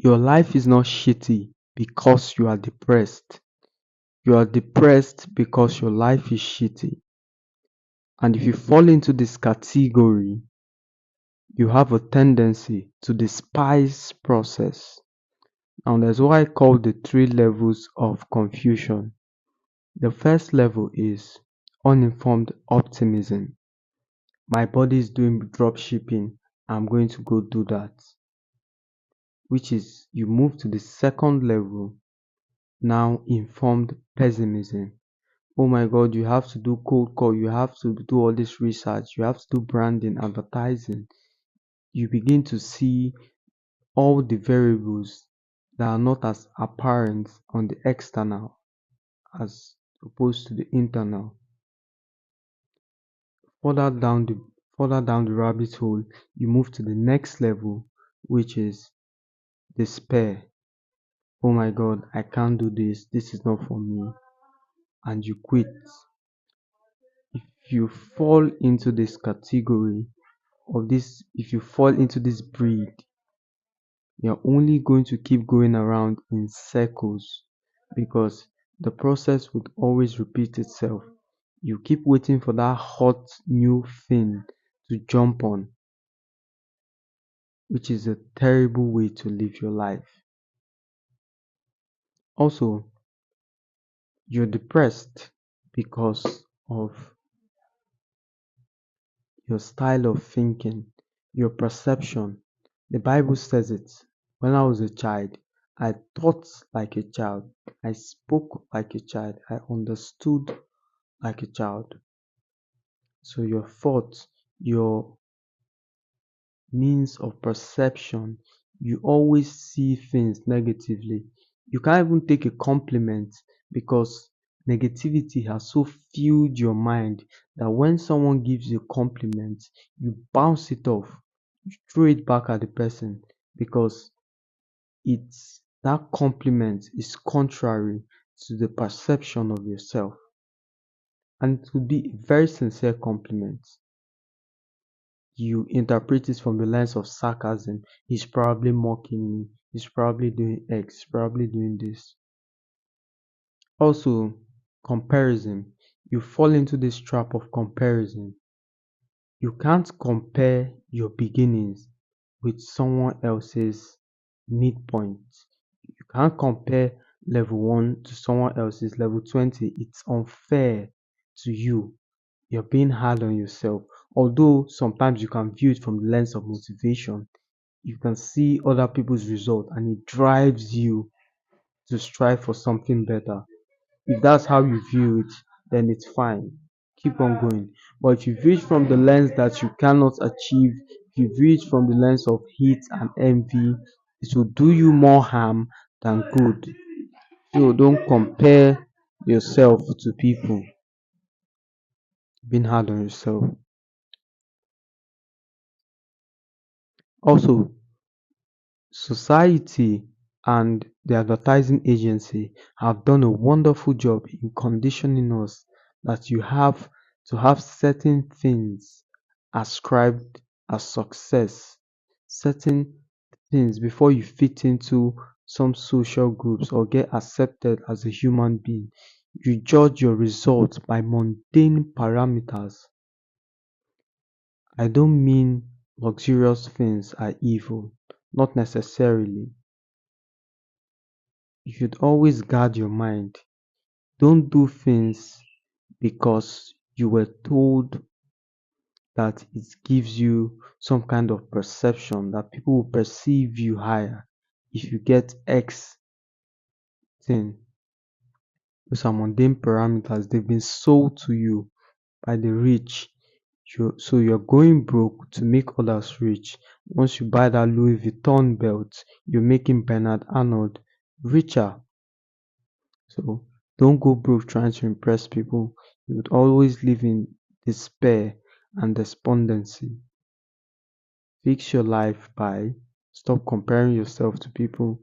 Your life is not shitty because you are depressed. You are depressed because your life is shitty. And if you fall into this category, you have a tendency to despise process. And that's why I call the three levels of confusion. The first level is uninformed optimism. My body is doing drop shipping. I'm going to go do that. Which is you move to the second level, now informed pessimism. Oh my God, you have to do cold call, you have to do all this research, you have to do branding, advertising. You begin to see all the variables that are not as apparent on the external as opposed to the internal. Further down the further down the rabbit hole, you move to the next level, which is despair. Oh my God, I can't do this. This is not for me. And you quit. If you fall into this category of this, if you fall into this breed, you're only going to keep going around in circles because the process would always repeat itself. You keep waiting for that hot new thing to jump on, which is a terrible way to live your life. Also, you're depressed because of your style of thinking, your perception. The Bible says it. When I was a child, I thought like a child. I spoke like a child. I understood like a child. So your thoughts, your means of perception, you always see things negatively. You can't even take a compliment because negativity has so filled your mind that when someone gives you a compliment, you bounce it off, you throw it back at the person because it's that compliment is contrary to the perception of yourself. And it would be a very sincere compliment. You interpret it from the lens of sarcasm. He's probably mocking me. He's probably doing X. He's probably doing this. Also, comparison. You fall into this trap of comparison. You can't compare your beginnings with someone else's midpoint. You can't compare level 1 to someone else's level 20. It's unfair to you. You're being hard on yourself. Although sometimes you can view it from the lens of motivation, you can see other people's result and it drives you to strive for something better. If that's how you view it, then it's fine. Keep on going. But if you view it from the lens that you cannot achieve, if you view it from the lens of hate and envy, it will do you more harm than good. So don't compare yourself to people. Being hard on yourself. Also, society and the advertising agency have done a wonderful job in conditioning us that you have to have certain things ascribed as success, certain things before you fit into some social groups or get accepted as a human being. You judge your results by mundane parameters. I don't mean luxurious things are evil, not necessarily. You should always guard your mind. Don't do things because you were told that it gives you some kind of perception that people will perceive you higher if you get X thing. Those are mundane parameters. They've been sold to you by the rich. So you're going broke to make others rich. Once you buy that Louis Vuitton belt, you're making Bernard Arnold richer. So don't go broke trying to impress people. You would always live in despair and despondency. Fix your life by stop comparing yourself to people,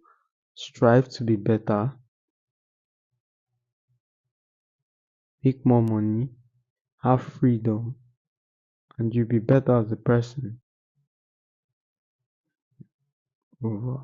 strive to be better, make more money, have freedom, and you'll be better as a person. Over.